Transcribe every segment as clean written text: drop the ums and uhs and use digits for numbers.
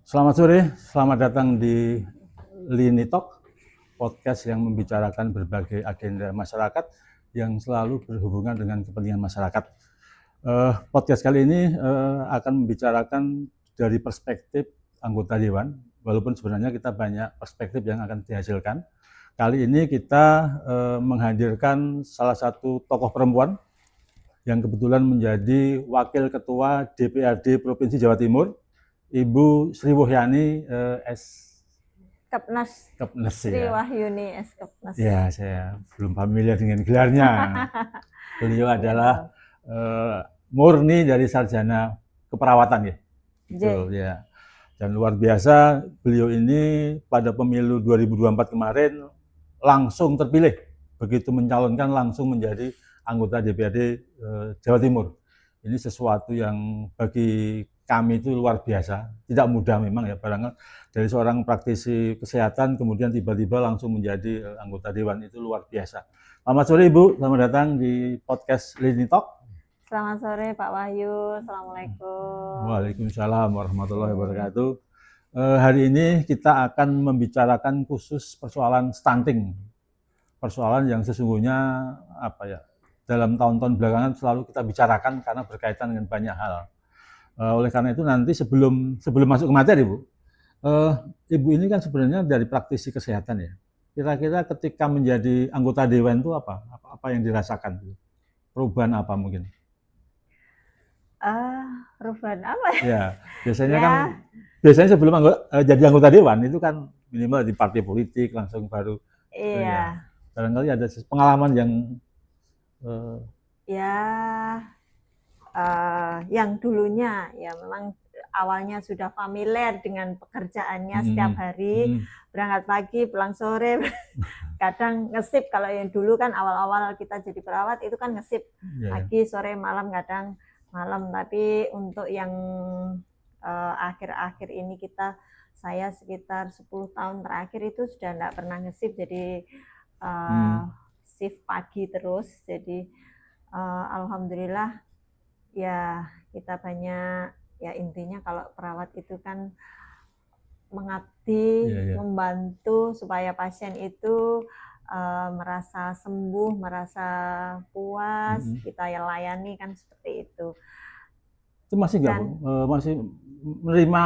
Selamat sore, selamat datang di Lini Talk, podcast yang membicarakan berbagai agenda masyarakat yang selalu berhubungan dengan kepentingan masyarakat. Podcast kali ini akan membicarakan dari perspektif anggota Dewan, walaupun sebenarnya kita banyak perspektif yang akan dihasilkan. Kali ini kita menghadirkan salah satu tokoh perempuan yang kebetulan menjadi Wakil Ketua DPRD Provinsi Jawa Timur, Ibu Sri Wahyani Kepnas Sri ya. Wahyuni S. Kepnas. Ya, saya belum familiar dengan gelarnya. Beliau adalah murni dari sarjana keperawatan ya. Betul ya. Dan luar biasa, beliau ini pada pemilu 2024 kemarin langsung terpilih. Begitu mencalonkan langsung menjadi anggota DPRD Jawa Timur. Ini sesuatu yang bagi kami itu luar biasa, tidak mudah memang ya, barangkali dari seorang praktisi kesehatan kemudian tiba-tiba langsung menjadi anggota dewan, itu luar biasa. Selamat sore Ibu, selamat datang di podcast Lini Talk. Selamat sore Pak Wahyu, Assalamualaikum. Waalaikumsalam warahmatullahi wabarakatuh. Hari ini kita akan membicarakan khusus persoalan stunting, persoalan yang sesungguhnya dalam tahun-tahun belakangan selalu kita bicarakan karena berkaitan dengan banyak hal. Oleh karena itu nanti sebelum masuk ke materi Bu, Ibu ini kan sebenarnya dari praktisi kesehatan ya. Kira-kira ketika menjadi anggota dewan itu apa yang dirasakan? Perubahan apa mungkin? Perubahan apa ya? Ya, biasanya sebelum jadi anggota dewan itu kan minimal di partai politik langsung baru. Iya. Ya, barangkali ada pengalaman yang yang dulunya ya memang awalnya sudah familiar dengan pekerjaannya setiap hari, berangkat pagi pulang sore, kadang ngesip. Kalau yang dulu kan awal-awal kita jadi perawat itu kan ngesip pagi sore malam, kadang malam. Tapi untuk yang akhir-akhir ini saya sekitar 10 tahun terakhir itu sudah tidak pernah ngesip, jadi shift pagi terus. Jadi alhamdulillah ya, kita banyak ya, intinya kalau perawat itu kan mengabdi, membantu supaya pasien itu merasa sembuh, merasa puas, kita yang layani kan seperti itu. Itu masih enggak, masih menerima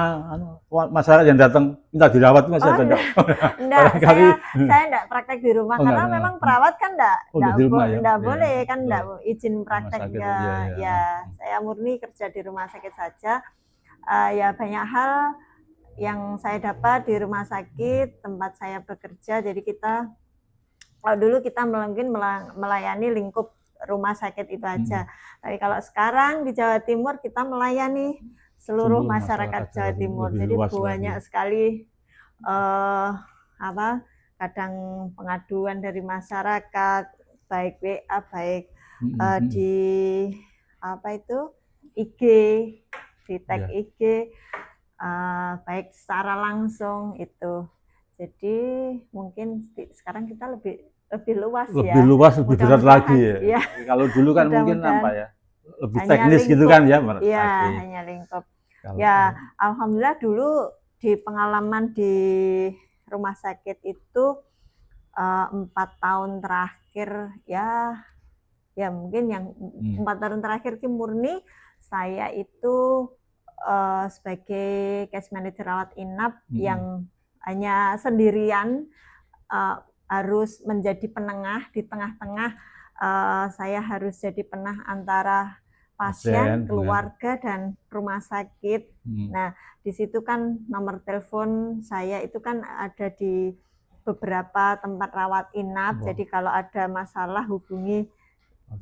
masyarakat yang datang minta dirawat masih ada enggak? Enggak, saya enggak praktek di rumah karena memang perawat kan enggak boleh kan, enggak izin praktek ya. Saya murni kerja di rumah sakit saja. Ya banyak hal yang saya dapat di rumah sakit tempat saya bekerja. Jadi kalau dulu kita mungkin melayani lingkup rumah sakit itu aja. Tapi kalau sekarang di Jawa Timur kita melayani seluruh masyarakat Jawa Timur. Jadi banyak sekali kadang pengaduan dari masyarakat, baik WA, baik di IG, di tag IG, baik secara langsung itu. Jadi mungkin sekarang kita lebih luas ya. Lebih luas, lebih berat lagi ya. Kalau dulu kan mungkin lebih teknis gitu kan ya. Iya, hanya lingkup. Ya, alhamdulillah dulu di pengalaman di rumah sakit itu 4 tahun terakhir ya mungkin yang 4 tahun terakhir itu murni saya itu sebagai case manager rawat inap yang hanya sendirian, harus menjadi penengah di tengah-tengah. Saya harus jadi penengah antara pasien, keluarga, dan rumah sakit. Nah, di situ kan nomor telepon saya itu kan ada di beberapa tempat rawat inap. Jadi kalau ada masalah hubungi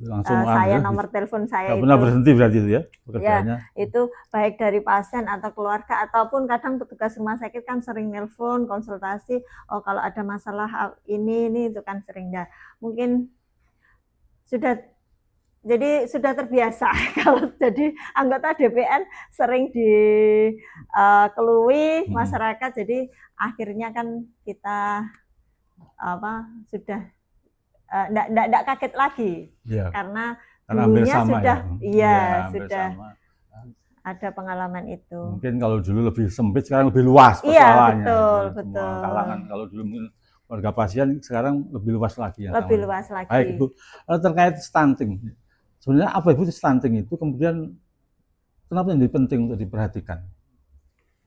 langsung saya, nomor telepon saya itu. Nggak pernah berhenti berarti itu ya pekerjaannya? Ya, itu baik dari pasien atau keluarga, ataupun kadang petugas rumah sakit kan sering nelpon, konsultasi, kalau ada masalah ini itu kan sering. Dah mungkin sudah terbiasa kalau jadi anggota DPN sering dikelui masyarakat. Jadi akhirnya kan kita sudah enggak kaget lagi, karena dulunya sudah ada pengalaman itu. Mungkin kalau dulu lebih sempit, sekarang lebih luas Iya, persoalannya. betul, Semua betul. kalangan. Kalau dulu mungkin warga pasien, sekarang lebih luas lagi ya. Lebih luas lagi. Baik Ibu, terkait stunting. Sebenarnya apa Ibu stunting itu? Kemudian kenapa menjadi penting untuk diperhatikan?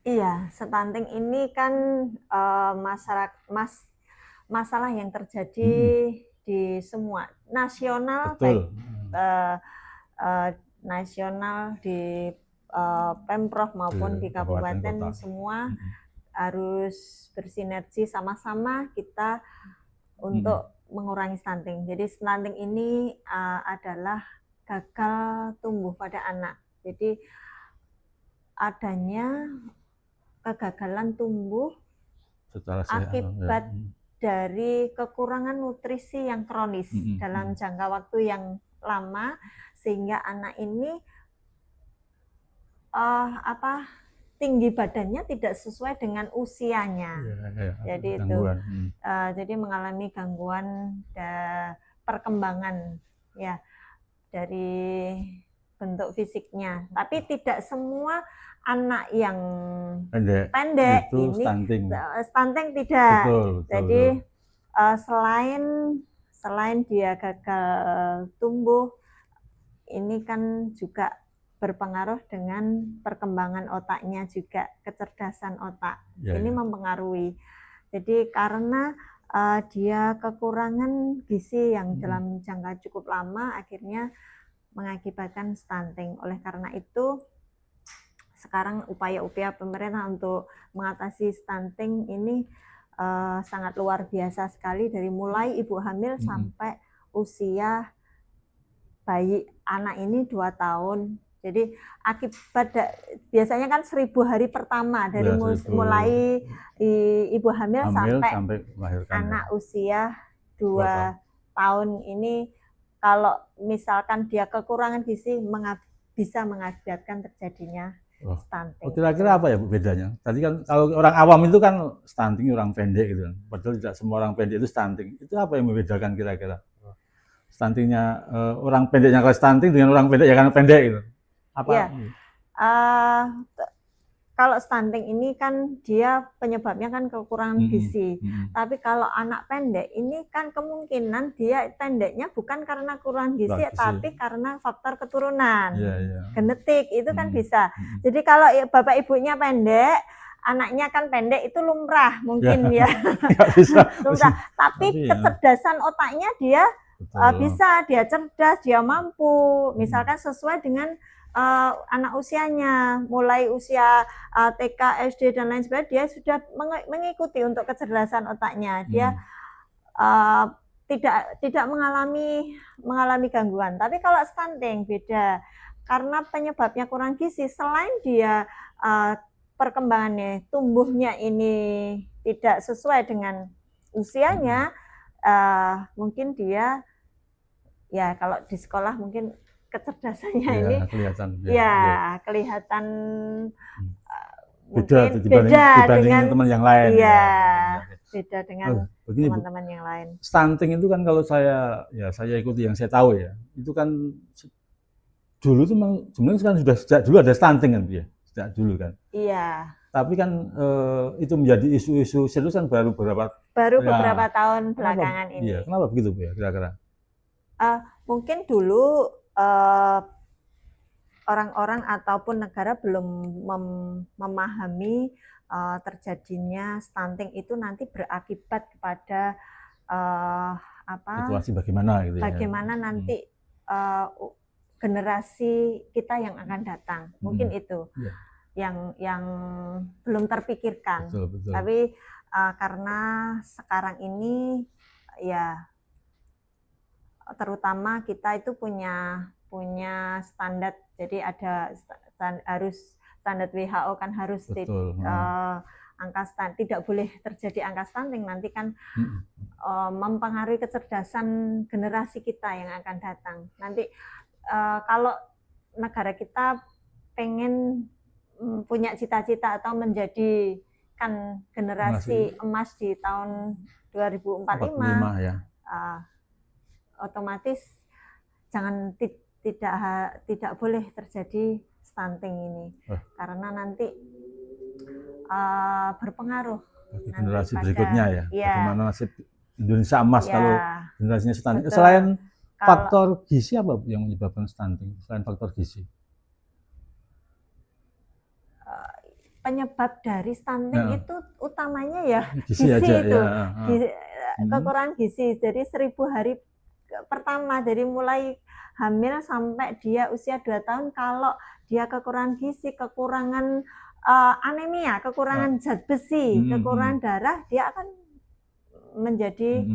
Iya, stunting ini kan masalah yang terjadi di semua nasional, Betul. baik nasional di Pemprov maupun di kabupaten semua harus bersinergi sama-sama kita untuk mengurangi stunting. Jadi stunting ini adalah gagal tumbuh pada anak. Jadi adanya kegagalan tumbuh akibat dari kekurangan nutrisi yang kronis dalam jangka waktu yang lama, sehingga anak ini tinggi badannya tidak sesuai dengan usianya. Jadi gangguan. Jadi mengalami gangguan perkembangan ya dari bentuk fisiknya. Tapi tidak semua anak yang pendek itu ini stunting tidak. Betul. Jadi selain dia gagal tumbuh, ini kan juga berpengaruh dengan perkembangan otaknya juga, kecerdasan otak. Ini mempengaruhi. Jadi karena dia kekurangan gizi yang dalam jangka cukup lama, akhirnya mengakibatkan stunting. Oleh karena itu, sekarang upaya-upaya pemerintah untuk mengatasi stunting ini sangat luar biasa sekali, dari mulai ibu hamil sampai usia bayi anak ini 2 tahun. Jadi akibat biasanya kan 1000 hari pertama dari mulai ibu hamil sampai anak usia 2 tahun ini, kalau misalkan dia kekurangan gizi bisa mengakibatkan terjadinya stunting. Kira-kira apa ya Bu bedanya? Tadi kan kalau orang awam itu kan stunting orang pendek gitu. Padahal tidak semua orang pendek itu stunting. Itu apa yang membedakan kira-kira? Stuntingnya orang pendeknya kalau stunting dengan orang pendek ya kan pendek gitu. Apa? Ya, kalau stunting ini kan dia penyebabnya kan kekurangan gizi. Tapi kalau anak pendek ini kan kemungkinan dia pendeknya bukan karena kurang gizi, tapi karena faktor keturunan, genetik itu kan bisa. Jadi kalau bapak ibunya pendek, anaknya kan pendek, itu lumrah mungkin ya. Lumrah. Tapi kecerdasan otaknya dia bisa, dia cerdas, dia mampu. Misalkan sesuai dengan anak usianya, mulai usia TK, SD dan lain sebagainya, dia sudah mengikuti untuk kecerdasan otaknya. Dia tidak mengalami gangguan. Tapi kalau stunting beda, karena penyebabnya kurang gizi. Selain dia perkembangannya, tumbuhnya ini tidak sesuai dengan usianya, mungkin dia ya kalau di sekolah mungkin kecerdasannya ini kelihatan beda dengan teman yang lain. Beda dengan teman-teman yang lain. Stunting itu kan kalau saya ikuti yang saya tahu ya, itu kan dulu itu sebenarnya kan sudah sejak dulu ada stunting kan ya, sejak dulu kan. Iya. Tapi kan itu menjadi isu-isu serius kan baru beberapa tahun belakangan ini. Iya, kenapa begitu Bu ya kira-kira? Mungkin dulu orang-orang ataupun negara belum memahami terjadinya stunting itu nanti berakibat kepada situasi bagaimana gitu bagaimana nanti generasi kita yang akan datang. Mungkin itu yang belum terpikirkan. Betul. Tapi karena sekarang ini ya terutama kita itu punya standar, jadi ada standar WHO kan harus tidak boleh terjadi angka stunting, nanti kan mempengaruhi kecerdasan generasi kita yang akan datang. Nanti kalau negara kita pengen punya cita-cita atau menjadikan generasi emas di tahun 2045 ya. Otomatis tidak boleh terjadi stunting ini, Oh. karena nanti berpengaruh Bagi nanti generasi pada- berikutnya ya. ya. Bagaimana nasib Indonesia emas Ya, kalau generasinya stunting. betul. Selain Kalau faktor gizi apa Bu, yang menyebabkan stunting? Selain faktor gizi. penyebab dari stunting Ya. itu utamanya ya Gizi gizi aja itu. ya. Kekurangan gizi. Jadi 1000 hari pertama, dari mulai hamil sampai dia usia 2 tahun, kalau dia kekurangan gizi, kekurangan anemia, kekurangan zat besi, kekurangan darah, dia akan menjadi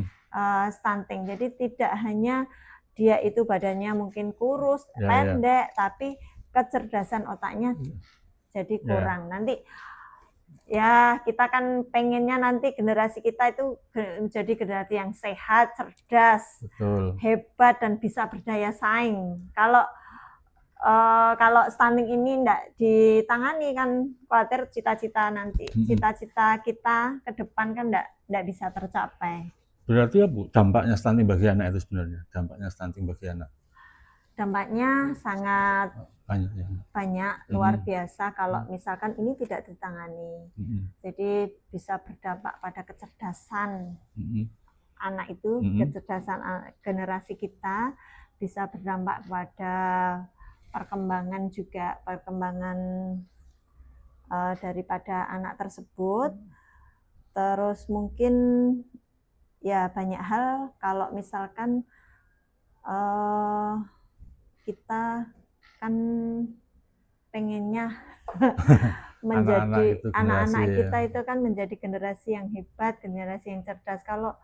stunting. Jadi tidak hanya dia itu badannya mungkin kurus, pendek, tapi kecerdasan otaknya jadi kurang. Nanti ya kita kan pengennya nanti generasi kita itu menjadi generasi yang sehat, cerdas, betul, hebat, dan bisa berdaya saing. Kalau stunting ini tidak ditangani kan khawatir cita-cita nanti, cita-cita kita ke depan kan tidak bisa tercapai. Berarti ya Bu, dampaknya stunting bagi anak itu sebenarnya, dampaknya stunting bagi anak? Dampaknya sangat banyak, luar biasa kalau misalkan ini tidak ditangani. Jadi bisa berdampak pada kecerdasan anak itu, kecerdasan generasi kita, bisa berdampak pada perkembangan juga, perkembangan daripada anak tersebut. Terus mungkin ya banyak hal, kalau misalkan kita kan pengennya menjadi anak-anak kita itu kan menjadi generasi yang hebat, generasi yang cerdas. Kalau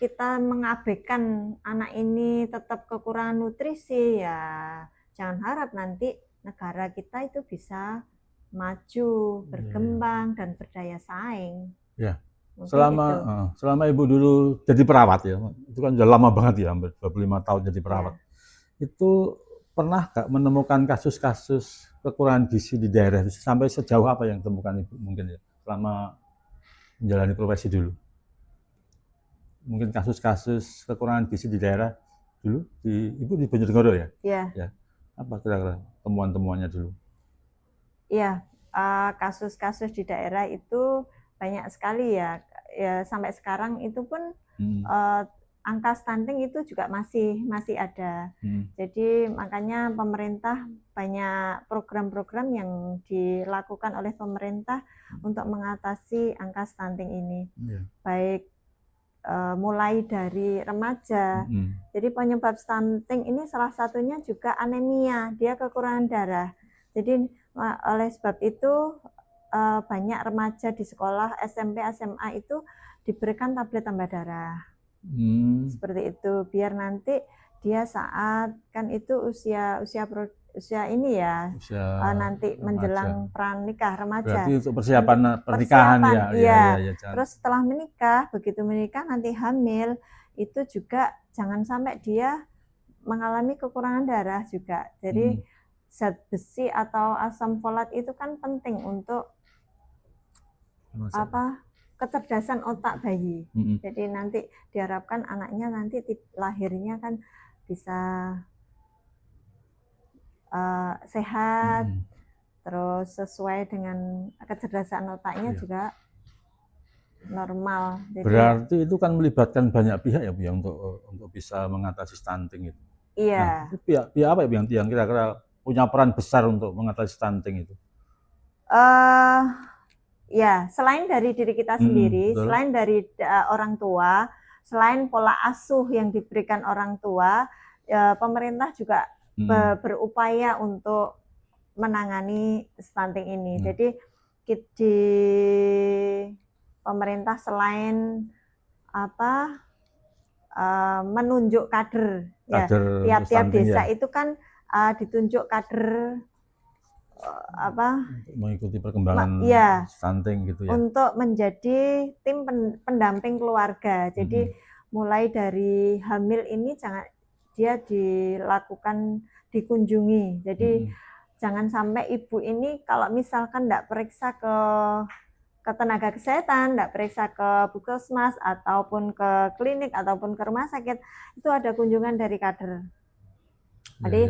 kita mengabaikan anak ini tetap kekurangan nutrisi, ya jangan harap nanti negara kita itu bisa maju, berkembang, dan berdaya saing. Ya. Selama Ibu dulu jadi perawat ya, itu kan udah lama banget ya, hampir 25 tahun jadi perawat. Ya. Itu pernah nggak menemukan kasus-kasus kekurangan gizi di daerah, sampai sejauh apa yang ditemukan Ibu mungkin ya, selama menjalani profesi dulu? Mungkin kasus-kasus kekurangan gizi di daerah dulu, Ibu di Bojonegoro ya? Iya. Ya. Apa kira-kira temuan-temuannya dulu? Iya, kasus-kasus di daerah itu banyak sekali ya. Sampai sekarang itu pun angka stunting itu juga masih ada. Jadi makanya pemerintah banyak program-program yang dilakukan oleh pemerintah untuk mengatasi angka stunting ini. Baik mulai dari remaja. Jadi penyebab stunting ini salah satunya juga anemia, dia kekurangan darah. Jadi oleh sebab itu banyak remaja di sekolah SMP, SMA itu diberikan tablet tambah darah. Seperti itu, biar nanti dia saat kan itu usia ini ya, nanti menjelang pranikah remaja. Berarti untuk persiapan pernikahan ya. Terus setelah menikah, begitu menikah nanti hamil, itu juga jangan sampai dia mengalami kekurangan darah juga. Jadi zat besi atau asam folat itu kan penting untuk kecerdasan otak bayi. Jadi nanti diharapkan anaknya nanti lahirnya kan bisa sehat, terus sesuai dengan kecerdasan otaknya juga normal. Jadi, berarti itu kan melibatkan banyak pihak ya Bu ya, untuk bisa mengatasi stunting itu. Iya. Nah, pihak apa ya yang kira-kira punya peran besar untuk mengatasi stunting itu? Ya, selain dari diri kita sendiri, selain dari orang tua, selain pola asuh yang diberikan orang tua, pemerintah juga berupaya untuk menangani stunting ini. Jadi di pemerintah selain menunjuk kader ya, tiap-tiap desa itu kan ditunjuk kader mengikuti perkembangan stunting gitu ya, untuk menjadi tim pendamping keluarga. Jadi mulai dari hamil ini dia dikunjungi. Jadi jangan sampai ibu ini kalau misalkan tidak periksa ke tenaga kesehatan, tidak periksa ke puskesmas ataupun ke klinik ataupun ke rumah sakit, itu ada kunjungan dari kader. Jadi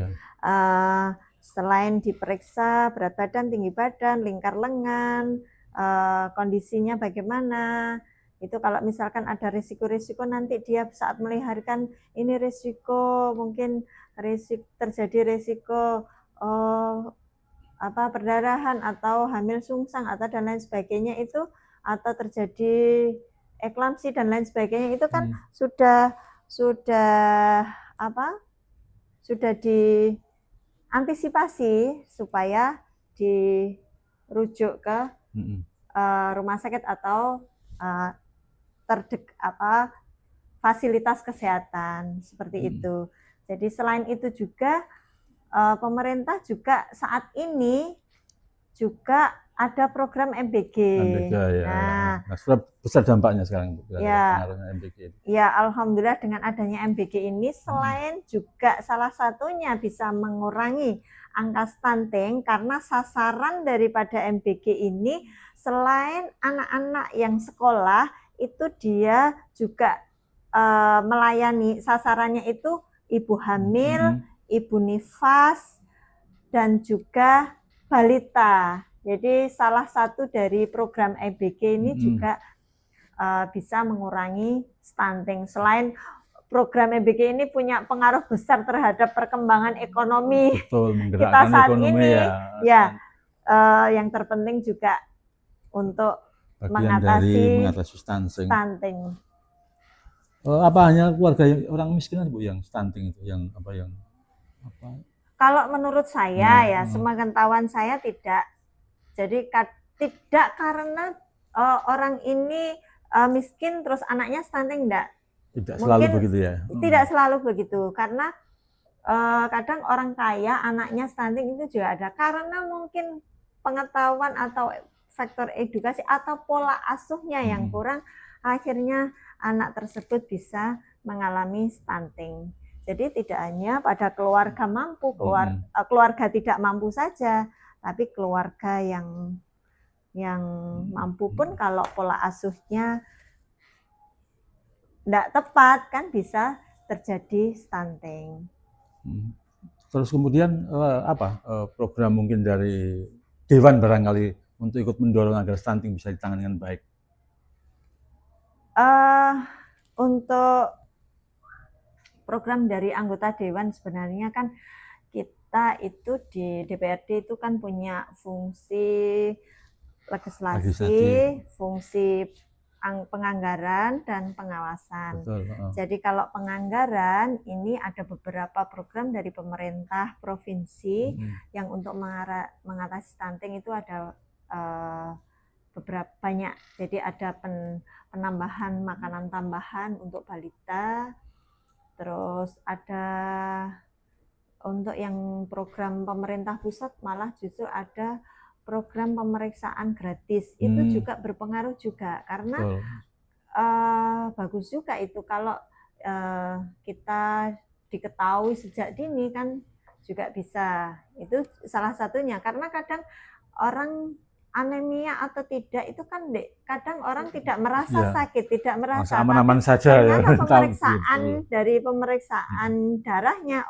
Selain diperiksa berat badan, tinggi badan, lingkar lengan, kondisinya bagaimana. Itu kalau misalkan ada risiko-risiko nanti dia saat melahirkan, ini risiko mungkin terjadi risiko perdarahan atau hamil sungsang atau dan lain sebagainya itu, atau terjadi eklamsi dan lain sebagainya itu kan sudah diantisipasi supaya dirujuk ke rumah sakit atau fasilitas kesehatan seperti itu. Jadi selain itu juga pemerintah juga saat ini juga ada program MBG. Nah, sudah besar dampaknya sekarang pengaruhnya MBG. Ya, alhamdulillah dengan adanya MBG ini selain juga salah satunya bisa mengurangi angka stunting, karena sasaran daripada MBG ini selain anak-anak yang sekolah itu dia juga melayani, sasarannya itu ibu hamil, ibu nifas, dan juga balita. Jadi salah satu dari program MBG ini juga bisa mengurangi stunting. Selain program MBG ini punya pengaruh besar terhadap perkembangan ekonomi. Betul, kita saat ekonomi ini, yang terpenting juga untuk mengatasi stunting. Apa hanya keluarga orang miskin Bu yang stunting itu, yang apa? Kalau menurut saya sepengetahuan saya tidak. Jadi tidak karena orang ini miskin terus anaknya stunting, enggak. Tidak selalu begitu ya. Tidak selalu begitu, karena kadang orang kaya anaknya stunting itu juga ada karena mungkin pengetahuan atau faktor edukasi atau pola asuhnya yang kurang, akhirnya anak tersebut bisa mengalami stunting. Jadi tidak hanya pada keluarga mampu, keluarga tidak mampu saja, tapi keluarga yang mampu pun kalau pola asuhnya tidak tepat kan bisa terjadi stunting. Terus kemudian program mungkin dari Dewan barangkali untuk ikut mendorong agar stunting bisa ditangani dengan baik? Untuk program dari anggota Dewan sebenarnya kan kita itu di DPRD itu kan punya fungsi legislasi, fungsi penganggaran dan pengawasan. Betul. Jadi kalau penganggaran ini ada beberapa program dari pemerintah provinsi yang untuk mengatasi stunting itu ada beberapa banyak. Jadi ada penambahan makanan tambahan untuk balita, terus ada untuk yang program pemerintah pusat malah justru ada program pemeriksaan gratis. Itu juga berpengaruh juga karena bagus juga itu kalau kita diketahui sejak dini kan juga bisa. Itu salah satunya, karena kadang orang anemia atau tidak itu kan kadang orang tidak merasa sakit, tidak merasa aman-aman saja ya. Pemeriksaan dari pemeriksaan darahnya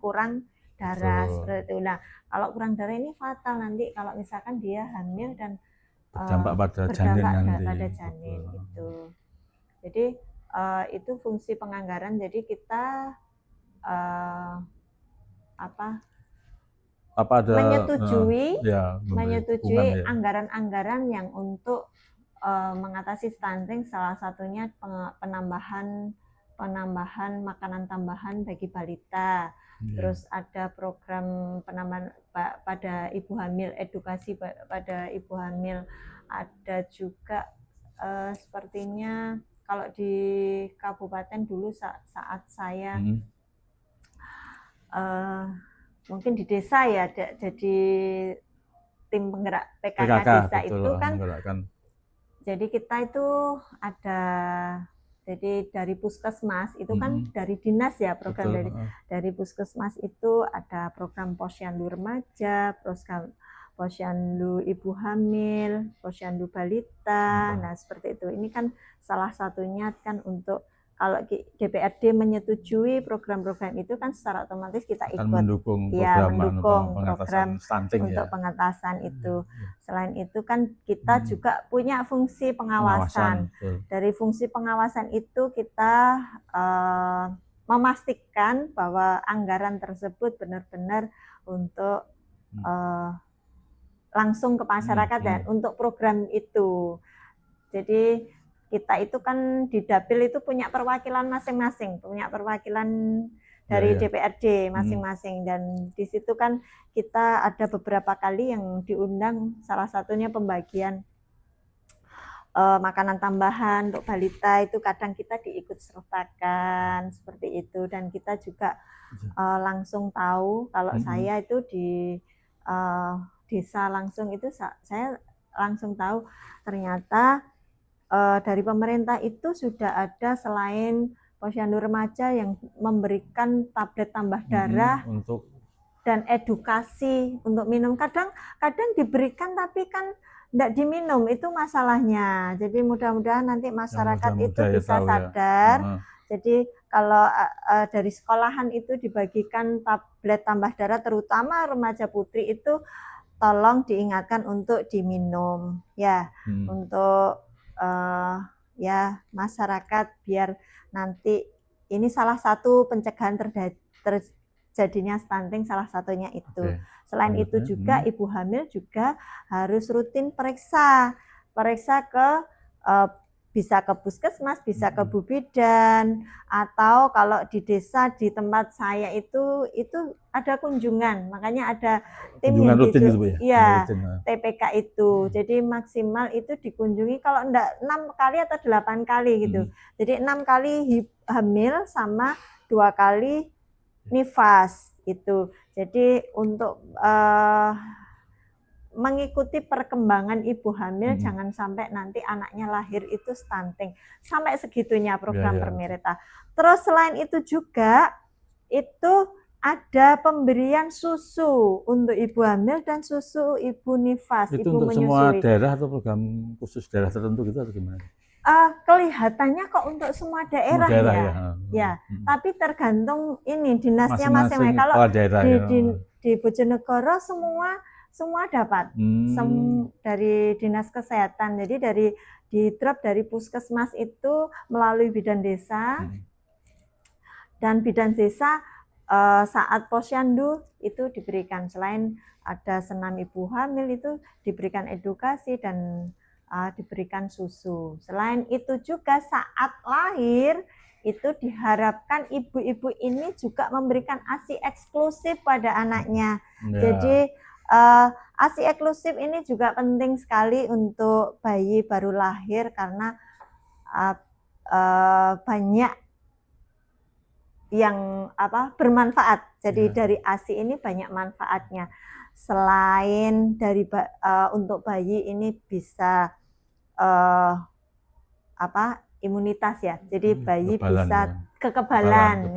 kurang darah seperti itu. Nah, kalau kurang darah ini fatal nanti kalau misalkan dia hamil dan berdampak pada janin itu. Jadi itu fungsi penganggaran. Jadi kita menyetujui anggaran-anggaran yang untuk mengatasi stunting, salah satunya penambahan makanan tambahan bagi balita. Terus ada program penambahan pada ibu hamil, edukasi pada ibu hamil. Ada juga sepertinya kalau di kabupaten dulu saat saya mungkin di desa ya, jadi tim penggerak PKK desa itu kan menggerakkan. Jadi kita itu ada, jadi dari puskesmas itu kan dari dinas ya, program dari puskesmas itu ada program posyandu remaja, program posyandu ibu hamil, posyandu balita. Nah seperti itu. Ini kan salah satunya kan untuk kalau DPRD menyetujui program-program itu kan secara otomatis kita akan ikut. mendukung Ya, program mendukung pengatasan program stunting untuk ya. pengentasan itu. Selain itu kan kita juga punya fungsi pengawasan. Betul. Dari fungsi pengawasan itu kita memastikan bahwa anggaran tersebut benar-benar untuk langsung ke masyarakat dan untuk program itu. Jadi kita itu kan di Dapil itu punya perwakilan masing-masing, punya perwakilan dari DPRD masing-masing, dan di situ kan kita ada beberapa kali yang diundang, salah satunya pembagian makanan tambahan untuk balita, itu kadang kita diikut sertakan seperti itu, dan kita juga langsung tahu kalau saya itu di desa langsung itu saya langsung tahu ternyata dari pemerintah itu sudah ada selain Posyandu Remaja yang memberikan tablet tambah darah untuk dan edukasi untuk minum. Kadang diberikan tapi kan tidak diminum, itu masalahnya. Jadi mudah-mudahan nanti masyarakat itu bisa sadar. Jadi kalau dari sekolahan itu dibagikan tablet tambah darah, terutama remaja putri itu tolong diingatkan untuk diminum ya, untuk ya masyarakat, biar nanti ini salah satu pencegahan terjadinya stunting, salah satunya itu. Selain itu juga ibu hamil juga harus rutin periksa ke bisa ke puskesmas, bisa ke Bu Bidan, atau kalau di desa di tempat saya itu ada kunjungan, makanya ada tim yang rutin gitu, ya, TPK itu. Jadi maksimal itu dikunjungi kalau enggak 6 kali atau 8 kali gitu. Jadi 6 kali hamil sama 2 kali nifas itu. Jadi untuk mengikuti perkembangan ibu hamil, jangan sampai nanti anaknya lahir itu stunting. Sampai segitunya program pemerintah. Terus selain itu juga itu ada pemberian susu untuk ibu hamil dan susu ibu nifas, itu ibu untuk menyusui. Semua daerah atau program khusus daerah tertentu gitu atau gimana? Kelihatannya kok untuk semua daerah ya. Tapi tergantung ini dinasnya masing-masing. Kalau di Bojonegoro semua dapat dari dinas kesehatan. Jadi di drop dari puskesmas itu melalui bidan desa, dan bidan desa saat posyandu itu diberikan, selain ada senam ibu hamil itu diberikan edukasi dan diberikan susu. Selain itu juga saat lahir itu diharapkan ibu-ibu ini juga memberikan ASI eksklusif pada anaknya. Jadi ASI eksklusif ini juga penting sekali untuk bayi baru lahir, karena banyak yang bermanfaat. Jadi dari ASI ini banyak manfaatnya. Selain dari untuk bayi ini bisa imunitas ya. Jadi bayi bisa kekebalan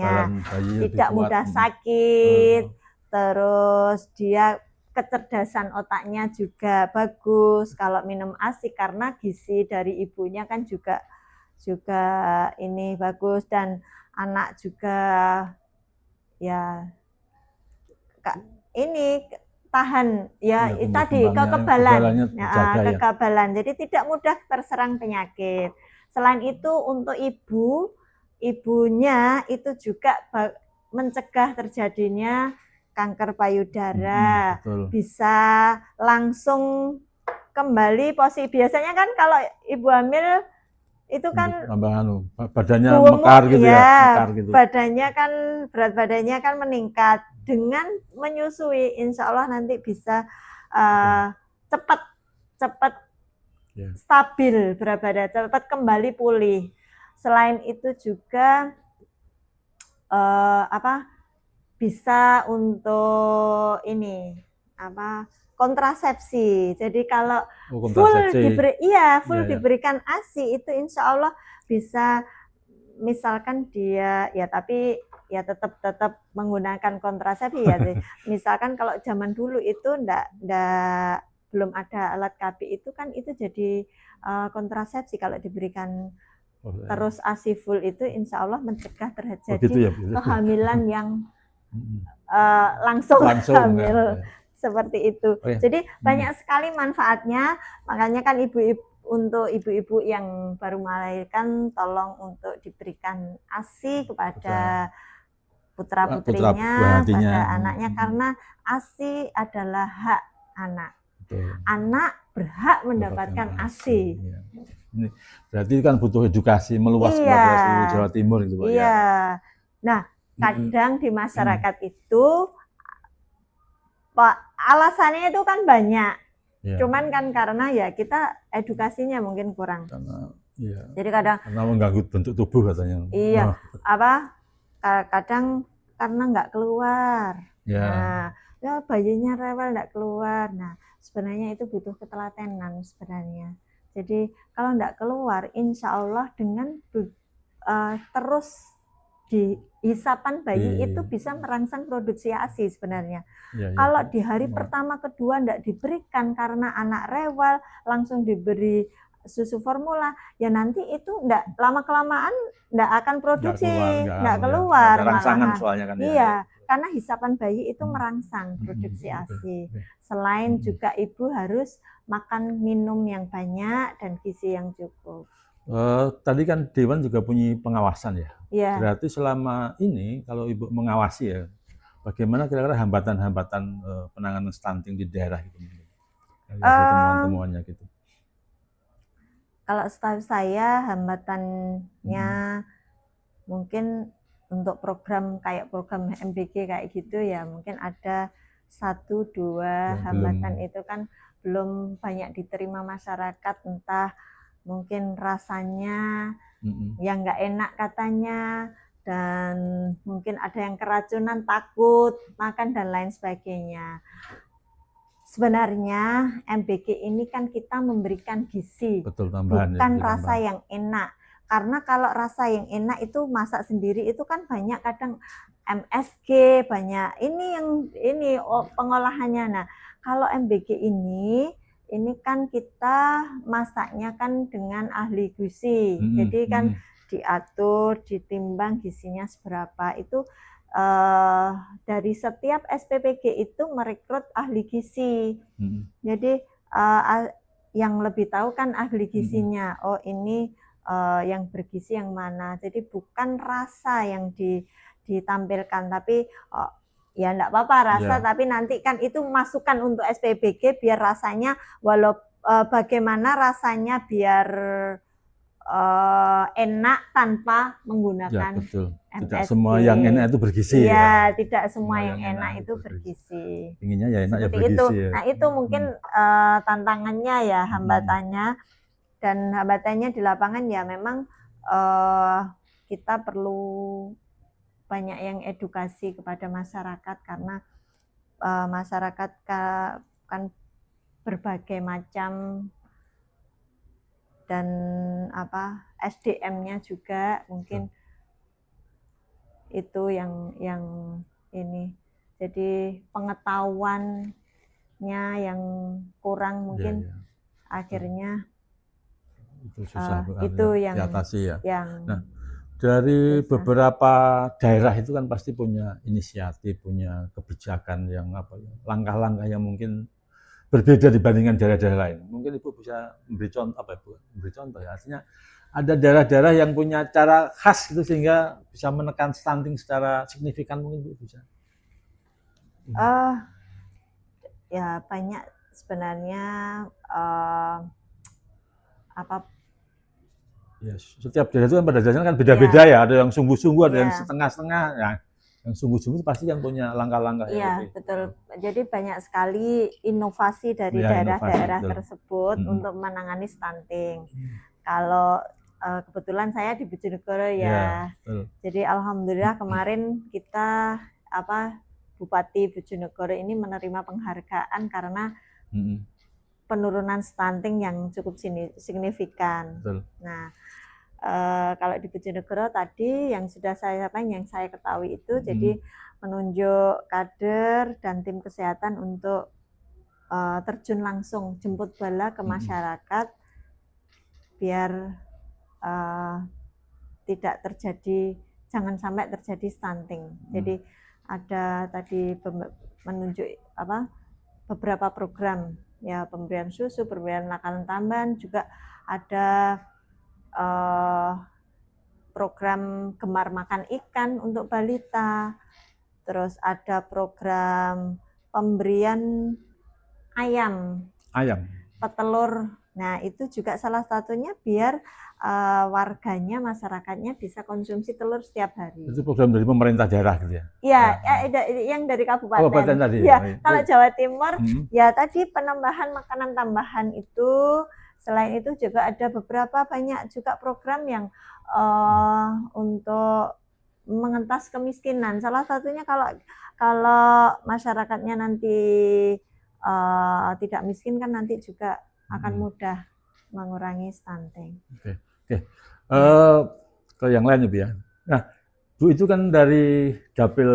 tidak mudah sakit. Terus dia kecerdasan otaknya juga bagus kalau minum ASI, karena gizi dari ibunya kan juga ini bagus, dan anak juga ya ini tahan ya, tadi kekebalan, jadi tidak mudah terserang penyakit. Selain itu untuk ibunya itu juga mencegah terjadinya kanker payudara, bisa langsung kembali posisi. Biasanya kan kalau ibu hamil itu kan badannya mekar gitu ya, badannya kan, berat badannya kan meningkat. Dengan menyusui insya Allah nanti bisa cepat stabil berat badan, cepat kembali pulih. Selain itu juga bisa untuk ini kontrasepsi. Jadi kalau diberikan ASI itu insya Allah bisa, misalkan dia ya, tapi ya tetap menggunakan kontrasepsi ya. Misalkan kalau zaman dulu itu belum ada alat KB itu kan, itu jadi kontrasepsi kalau diberikan terus ASI full itu insya Allah mencegah terjadi gitu ya, Bu. kehamilan yang langsung hamil. Seperti itu. Jadi banyak sekali manfaatnya. Makanya kan untuk ibu-ibu yang baru melahirkan tolong untuk diberikan ASI kepada putra-putrinya, pada anaknya, karena ASI adalah hak anak. Anak berhak mendapatkan ASI. Ini berarti kan butuh edukasi meluas kepada seluruh Jawa Timur gitu, Pak. Iya. Nah, kadang di masyarakat itu Pak, alasannya itu kan banyak. Cuman kan karena ya kita edukasinya mungkin kurang. Jadi kadang karena mengganggu bentuk tubuh katanya. Iya. Kadang karena nggak keluar. Nah, ya bayinya rewel nggak keluar. Nah, sebenarnya itu butuh ketelatenan sebenarnya. Jadi kalau nggak keluar, insya Allah dengan terus di hisapan bayi itu bisa merangsang produksi ASI sebenarnya. Kalau di hari pertama kedua tidak diberikan karena anak rewel, langsung diberi susu formula, ya nanti itu enggak lama kelamaan enggak akan produksi, enggak keluar rangsangan soalnya kan. Iya, karena hisapan bayi itu merangsang produksi ASI. Selain juga ibu harus makan minum yang banyak dan gizi yang cukup. Tadi kan Dewan juga punya pengawasan ya. Berarti selama ini kalau Ibu mengawasi ya, bagaimana kira-kira hambatan-hambatan penanganan stunting di daerah itu? Temuan-temuannya gitu. Kalau setahu saya hambatannya mungkin untuk program kayak program MBG kayak gitu ya, mungkin ada 1-2 hambatan itu kan belum banyak diterima masyarakat, entah mungkin rasanya yang nggak enak katanya, dan mungkin ada yang keracunan, takut makan dan lain sebagainya. Sebenarnya MBG ini kan kita memberikan gizi, bukan rasa yang enak. Karena kalau rasa yang enak itu masak sendiri itu kan banyak kadang MSG, banyak ini pengolahannya. Nah, kalau MBG ini kan kita masaknya kan dengan ahli gizi. Jadi kan diatur, ditimbang gizinya seberapa. Itu dari setiap SPPG itu merekrut ahli gizi. Jadi yang lebih tahu kan ahli gizinya. Oh, ini yang bergizi yang mana. Jadi bukan rasa yang ditampilkan, tapi ya enggak apa-apa rasa, tapi nanti kan itu masukan untuk SPPG biar rasanya bagaimana rasanya biar enak tanpa menggunakan MSG. Tidak semua yang enak itu bergizi. Iya, tidak semua yang enak itu bergizi. Inginnya ya enak ya bergizi. Itu. Nah, itu mungkin tantangannya ya, hambatannya. Dan hambatannya di lapangan ya memang kita perlu banyak yang edukasi kepada masyarakat, karena masyarakat kan berbagai macam, dan SDM-nya juga mungkin itu yang ini. Jadi pengetahuannya yang kurang mungkin akhirnya itu susah itu yang diatasi ya. Nah, dari beberapa daerah itu kan pasti punya inisiatif, punya kebijakan yang langkah-langkah yang mungkin berbeda dibandingkan daerah-daerah lain. Mungkin Ibu bisa memberi contoh memberi contoh ya. Artinya ada daerah-daerah yang punya cara khas gitu sehingga bisa menekan stunting secara signifikan, mungkin Ibu bisa. Ya banyak sebenarnya ya, setiap daerah itu kan pada dasarnya kan beda-beda ya. Ada yang sungguh-sungguh, ada yang setengah-setengah. Ya, yang sungguh-sungguh pasti yang punya langkah-langkah. Iya, betul. Jadi banyak sekali inovasi dari daerah-daerah tersebut untuk menangani stunting. Kalau kebetulan saya di Bojonegoro ya. Jadi alhamdulillah kemarin kita Bupati Bojonegoro ini menerima penghargaan karena penurunan stunting yang cukup signifikan. Nah, kalau di Bojonegoro tadi yang sudah saya sampaikan, yang saya ketahui itu jadi menunjuk kader dan tim kesehatan untuk terjun langsung jemput bola ke masyarakat biar tidak terjadi, jangan sampai terjadi stunting. Jadi ada tadi menunjuk beberapa program ya, pemberian susu, pemberian makanan tambahan, juga ada program gemar makan ikan untuk balita, terus ada program pemberian ayam petelur. Nah, itu juga salah satunya biar warganya, masyarakatnya bisa konsumsi telur setiap hari. Itu program dari pemerintah daerah gitu ya? Iya, yang dari kabupaten. Kabupaten tadi. Ya, kalau Jawa Timur, ya tadi penambahan makanan tambahan itu. Selain itu juga ada beberapa banyak juga program yang untuk mengentas kemiskinan. Salah satunya kalau masyarakatnya nanti tidak miskin kan nanti juga akan mudah mengurangi stunting. Oke. Ke yang lain ya. Nah, Bu itu kan dari Dapil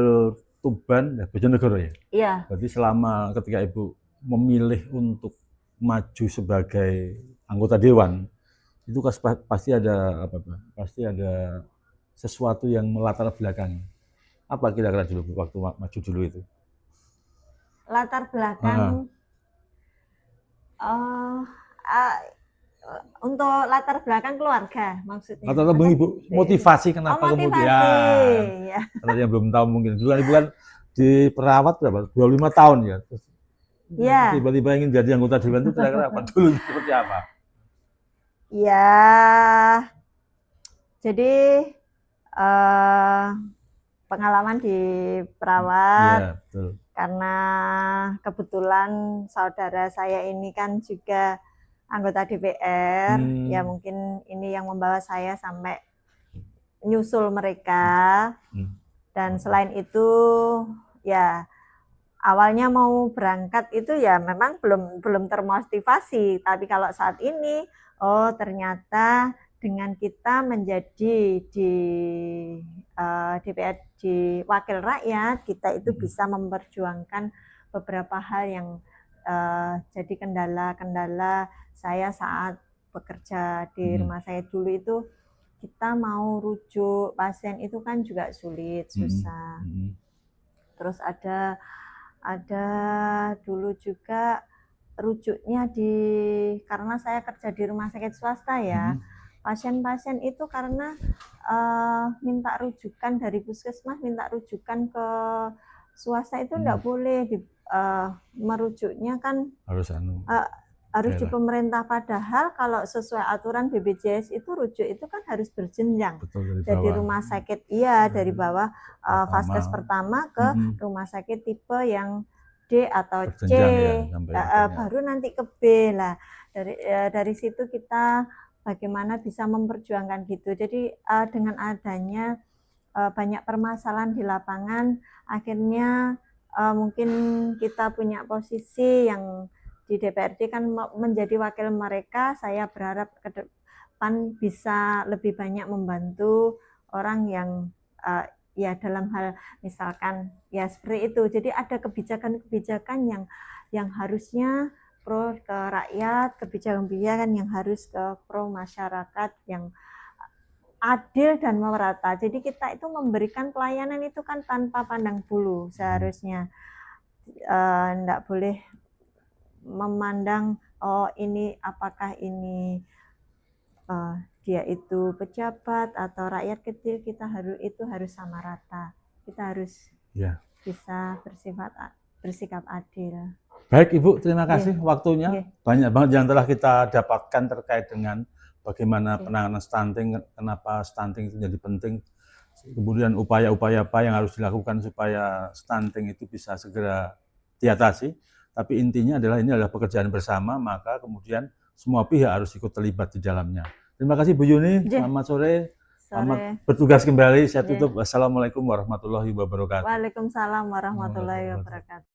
Tuban, Bojonegoro ya? Iya. Berarti selama ketika Ibu memilih untuk maju sebagai anggota dewan, itu pasti ada pasti ada sesuatu yang melatar belakangi. Apa kira-kira dulu waktu maju dulu itu? Latar belakang untuk latar belakang keluarga maksudnya. Atau Ibu motivasi kenapa kemudian? Ya. Kalau yang belum tahu mungkin dulu kan Ibu kan diperawat berapa? 25 tahun ya. Terus tiba-tiba ingin jadi anggota dewan itu kira-kira apa dulu, seperti apa? Ya, jadi pengalaman di perawat. Ya, betul. Karena kebetulan saudara saya ini kan juga anggota DPR, ya mungkin ini yang membawa saya sampai nyusul mereka. Dan selain itu ya awalnya mau berangkat itu ya memang belum termotivasi, tapi kalau saat ini ternyata dengan kita menjadi di DPR, di wakil rakyat, kita itu bisa memperjuangkan beberapa hal yang jadi kendala-kendala saya saat bekerja di rumah saya dulu itu. Kita mau rujuk pasien itu kan juga sulit, susah. Terus ada dulu juga rujuknya karena saya kerja di rumah sakit swasta ya. Pasien-pasien itu karena minta rujukan dari puskesmas, minta rujukan ke swasta itu enggak boleh merujuknya kan harus di pemerintah, padahal kalau sesuai aturan BPJS itu rujuk itu kan harus berjenjang. Betul, dari rumah sakit dari bawah vaskes pertama ke rumah sakit tipe yang D atau C ya, baru nanti ke B lah. Dari situ kita bagaimana bisa memperjuangkan gitu. Jadi dengan adanya banyak permasalahan di lapangan, akhirnya mungkin kita punya posisi yang di DPRD kan menjadi wakil mereka. Saya berharap ke depan bisa lebih banyak membantu orang yang ya dalam hal misalkan ya seperti itu. Jadi ada kebijakan-kebijakan yang harusnya pro ke rakyat, kebijakan-kebijakan yang harus ke pro masyarakat, yang adil dan merata. Jadi kita itu memberikan pelayanan itu kan tanpa pandang bulu seharusnya. Enggak boleh memandang ini apakah ini dia itu pejabat atau rakyat kecil, kita harus sama rata. Kita harus bisa bersikap adil. Baik Ibu, terima kasih waktunya. Banyak banget yang telah kita dapatkan terkait dengan bagaimana penanganan stunting, kenapa stunting itu jadi penting, kemudian upaya-upaya apa yang harus dilakukan supaya stunting itu bisa segera diatasi. Tapi intinya adalah ini adalah pekerjaan bersama, maka kemudian semua pihak harus ikut terlibat di dalamnya. Terima kasih Bu Yuni, selamat sore. Selamat bertugas kembali. Saya tutup. Wassalamualaikum warahmatullahi wabarakatuh. Waalaikumsalam warahmatullahi wabarakatuh.